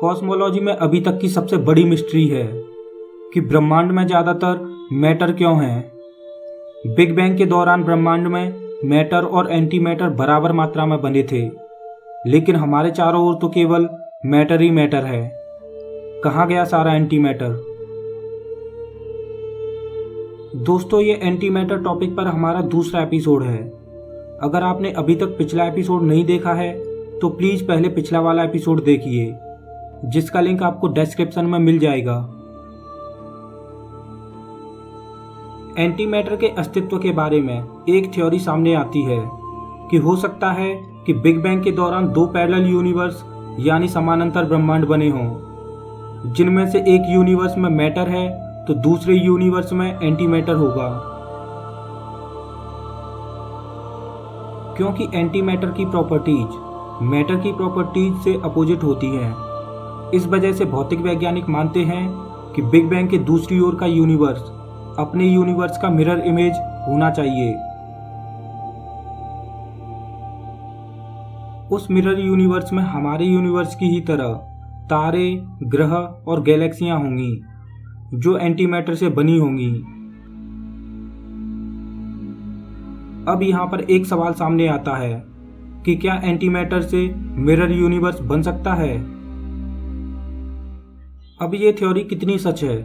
Cosmology में अभी तक की सबसे बड़ी मिस्ट्री है कि ब्रह्मांड में ज़्यादातर मैटर क्यों है। बिग बैंग के दौरान ब्रह्मांड में मैटर और एंटी मैटर बराबर मात्रा में बने थे, लेकिन हमारे चारों ओर तो केवल मैटर ही मैटर है। कहाँ गया सारा एंटी मैटर? दोस्तों, ये एंटी मैटर टॉपिक पर हमारा दूसरा एपिसोड है। अगर आपने अभी तक पिछला एपिसोड नहीं देखा है तो प्लीज़ पहले पिछला वाला एपिसोड देखिए, जिसका लिंक आपको डिस्क्रिप्शन में मिल जाएगा। एंटी मैटर के अस्तित्व के बारे में एक थ्योरी सामने आती है कि हो सकता है कि बिग बैंग के दौरान दो पैरेलल यूनिवर्स यानी समानांतर ब्रह्मांड बने हों, जिनमें से एक यूनिवर्स में मैटर है तो दूसरे यूनिवर्स में एंटी मैटर होगा। क्योंकि एंटी मैटर की प्रॉपर्टीज मैटर की प्रॉपर्टीज से अपोजिट होती हैं, इस वजह से भौतिक वैज्ञानिक मानते हैं कि बिग बैंग के दूसरी ओर का यूनिवर्स अपने यूनिवर्स का मिरर इमेज होना चाहिए। उस मिरर यूनिवर्स में हमारे यूनिवर्स की ही तरह तारे, ग्रह और गैलेक्सियां होंगी जो एंटी मैटर से बनी होंगी। अब यहाँ पर एक सवाल सामने आता है कि क्या एंटी मैटर से मिरर यूनिवर्स बन सकता है? अब ये थ्योरी कितनी सच है,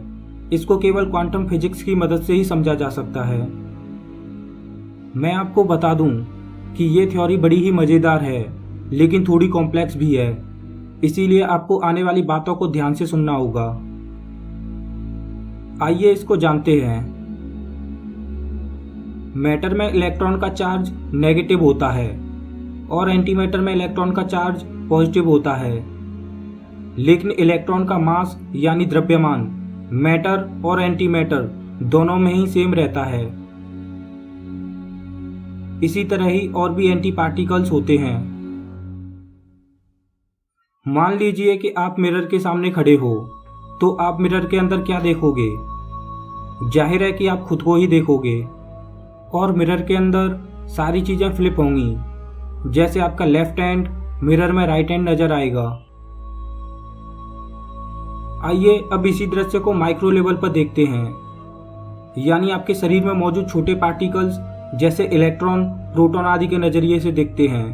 इसको केवल क्वांटम फिजिक्स की मदद से ही समझा जा सकता है। मैं आपको बता दूं कि ये थ्योरी बड़ी ही मज़ेदार है, लेकिन थोड़ी कॉम्प्लेक्स भी है, इसीलिए आपको आने वाली बातों को ध्यान से सुनना होगा। आइए इसको जानते हैं। मैटर में इलेक्ट्रॉन का चार्ज नेगेटिव होता है और एंटी मैटर में इलेक्ट्रॉन का चार्ज पॉजिटिव होता है, लेकिन इलेक्ट्रॉन का मास यानी द्रव्यमान मैटर और एंटी मैटर दोनों में ही सेम रहता है। इसी तरह ही और भी एंटी पार्टिकल्स होते हैं। मान लीजिए कि आप मिरर के सामने खड़े हो, तो आप मिरर के अंदर क्या देखोगे? जाहिर है कि आप खुद को ही देखोगे, और मिरर के अंदर सारी चीज़ें फ्लिप होंगी। जैसे आपका लेफ्ट हैंड मिरर में राइट हैंड नजर आएगा। आइए अब इसी दृश्य को माइक्रो लेवल पर देखते हैं, यानी आपके शरीर में मौजूद छोटे पार्टिकल्स जैसे इलेक्ट्रॉन, प्रोटॉन आदि के नजरिए से देखते हैं।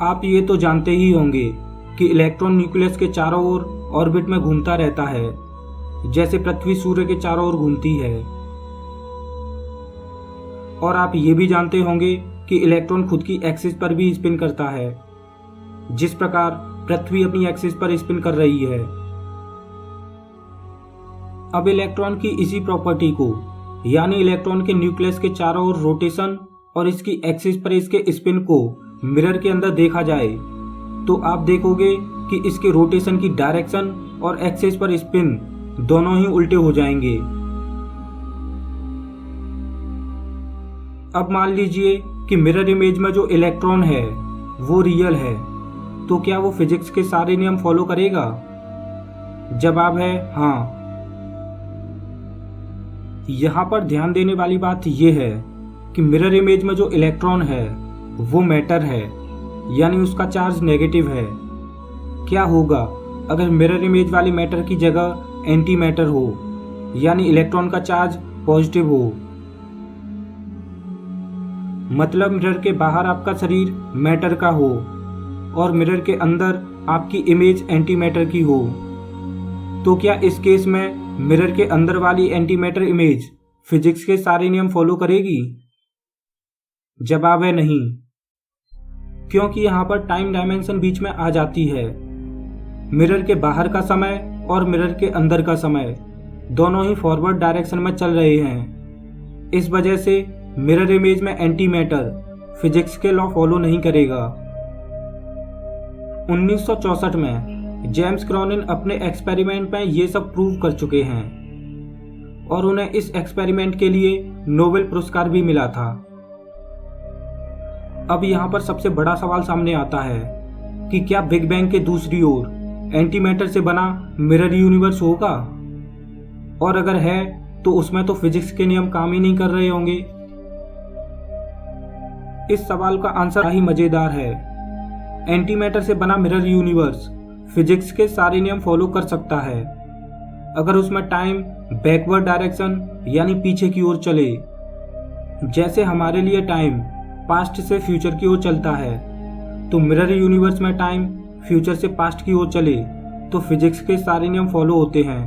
आप ये तो जानते ही होंगे कि इलेक्ट्रॉन न्यूक्लियस के चारों ओर ऑर्बिट में घूमता रहता है, जैसे पृथ्वी सूर्य के चारों ओर घूमती है। और आप ये भी जानते होंगे कि इलेक्ट्रॉन खुद की एक्सिस पर भी स्पिन करता है, जिस प्रकार पृथ्वी अपनी एक्सिस पर स्पिन कर रही है। अब इलेक्ट्रॉन की इसी प्रॉपर्टी को, यानी इलेक्ट्रॉन के न्यूक्लियस के चारों ओर रोटेशन और इसकी एक्सिस पर इसके स्पिन को मिरर के अंदर देखा जाए, तो आप देखोगे कि इसके रोटेशन की डायरेक्शन और एक्सिस पर स्पिन दोनों ही उल्टे हो जाएंगे। अब मान लीजिए कि मिरर इमेज में जो इलेक्ट्रॉन है वो रियल है, तो क्या वो फिजिक्स के सारे नियम फॉलो करेगा? जवाब है हाँ। यहाँ पर ध्यान देने वाली बात यह है कि मिरर इमेज में जो इलेक्ट्रॉन है वो मैटर है, यानी उसका चार्ज नेगेटिव है। क्या होगा अगर मिरर इमेज वाले मैटर की जगह एंटी मैटर हो, यानी इलेक्ट्रॉन का चार्ज पॉजिटिव हो? मतलब मिरर के बाहर आपका शरीर मैटर का हो और मिरर के अंदर आपकी इमेज एंटी मैटर की हो, तो क्या इस केस में मिरर के अंदर वाली एंटी मैटर इमेज फिजिक्स के सारे नियम फॉलो करेगी? जवाब है नहीं, क्योंकि यहाँ पर टाइम डायमेंशन बीच में आ जाती है। मिरर के बाहर का समय और मिरर के अंदर का समय दोनों ही फॉरवर्ड डायरेक्शन में चल रहे हैं। इस वजह से मिरर इमेज में एंटी मैटर फिजिक्स के लॉ फॉलो नहीं करेगा। 1964 में जेम्स क्रॉनिन अपने एक्सपेरिमेंट में ये सब प्रूव कर चुके हैं और उन्हें इस एक्सपेरिमेंट के लिए नोबेल पुरस्कार भी मिला था। अब यहाँ पर सबसे बड़ा सवाल सामने आता है कि क्या बिग बैंग के दूसरी ओर एंटी मैटर से बना मिरर यूनिवर्स होगा? और अगर है तो उसमें तो फिजिक्स के नियम काम ही नहीं कर रहे होंगे। इस सवाल का आंसर ही मजेदार है एंटी मैटर से बना मिरर यूनिवर्स फिजिक्स के सारे नियम फॉलो कर सकता है अगर उसमें टाइम बैकवर्ड डायरेक्शन यानी पीछे की ओर चले। जैसे हमारे लिए टाइम पास्ट से फ्यूचर की ओर चलता है, तो मिरर यूनिवर्स में टाइम फ्यूचर से पास्ट की ओर चले तो फिजिक्स के सारे नियम फॉलो होते हैं।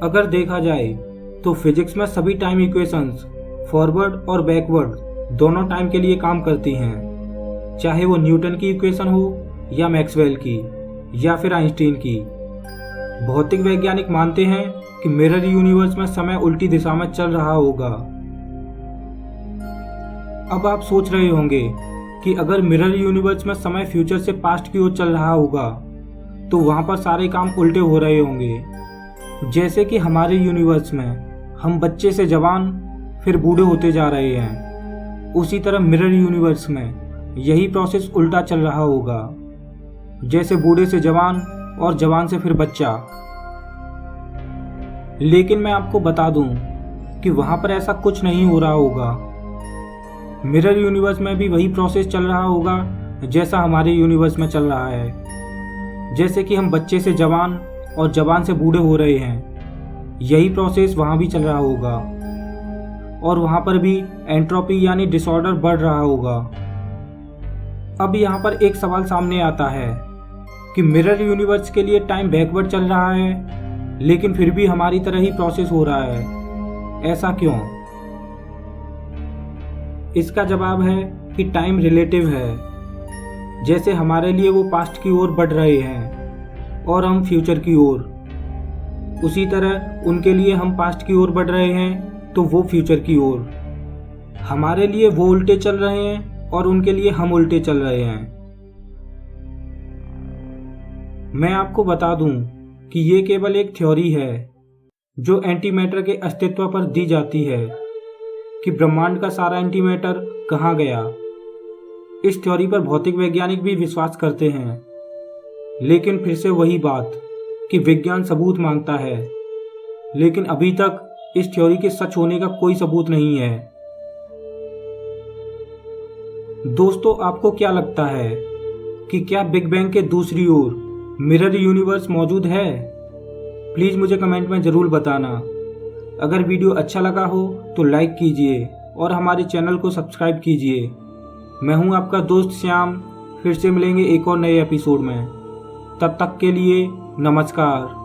अगर देखा जाए तो फिजिक्स में सभी टाइम इक्वेशंस फॉरवर्ड और बैकवर्ड दोनों टाइम के लिए काम करती हैं, चाहे वो न्यूटन की इक्वेशन हो या मैक्सवेल की या फिर आइंस्टीन की। भौतिक वैज्ञानिक मानते हैं कि मिरर यूनिवर्स में समय उल्टी दिशा में चल रहा होगा। अब आप सोच रहे होंगे कि अगर मिरर यूनिवर्स में समय फ्यूचर से पास्ट की ओर चल रहा होगा तो वहां पर सारे काम उल्टे हो रहे होंगे। जैसे कि हमारे यूनिवर्स में हम बच्चे से जवान फिर बूढ़े होते जा रहे हैं, उसी तरह मिरर यूनिवर्स में यही प्रोसेस उल्टा चल रहा होगा, जैसे बूढ़े से जवान और जवान से फिर बच्चा। लेकिन मैं आपको बता दूं कि वहां पर ऐसा कुछ नहीं हो रहा होगा। मिरर यूनिवर्स में भी वही प्रोसेस चल रहा होगा जैसा हमारे यूनिवर्स में चल रहा है। जैसे कि हम बच्चे से जवान और जवान से बूढ़े हो रहे हैं, यही प्रोसेस वहां भी चल रहा होगा और वहां पर भी एंट्रोपी यानी डिसऑर्डर बढ़ रहा होगा। अब यहाँ पर एक सवाल सामने आता है कि मिरर यूनिवर्स के लिए टाइम बैकवर्ड चल रहा है लेकिन फिर भी हमारी तरह ही प्रोसेस हो रहा है, ऐसा क्यों? इसका जवाब है कि टाइम रिलेटिव है। जैसे हमारे लिए वो पास्ट की ओर बढ़ रहे हैं और हम फ्यूचर की ओर, उसी तरह उनके लिए हम पास्ट की ओर बढ़ रहे हैं तो वो फ्यूचर की ओर। हमारे लिए वो उल्टे चल रहे हैं और उनके लिए हम उल्टे चल रहे हैं। मैं आपको बता दूं कि ये केवल एक थ्योरी है जो एंटी मैटर के अस्तित्व पर दी जाती है कि ब्रह्मांड का सारा एंटी मैटर कहाँ गया। इस थ्योरी पर भौतिक वैज्ञानिक भी विश्वास करते हैं, लेकिन फिर से वही बात कि विज्ञान सबूत मांगता है, लेकिन अभी तक इस थ्योरी के सच होने का कोई सबूत नहीं है। दोस्तों, आपको क्या लगता है कि क्या बिग बैंग के दूसरी ओर मिरर यूनिवर्स मौजूद है? प्लीज़ मुझे कमेंट में ज़रूर बताना। अगर वीडियो अच्छा लगा हो तो लाइक कीजिए और हमारे चैनल को सब्सक्राइब कीजिए। मैं हूं आपका दोस्त श्याम, फिर से मिलेंगे एक और नए एपिसोड में। तब तक के लिए नमस्कार।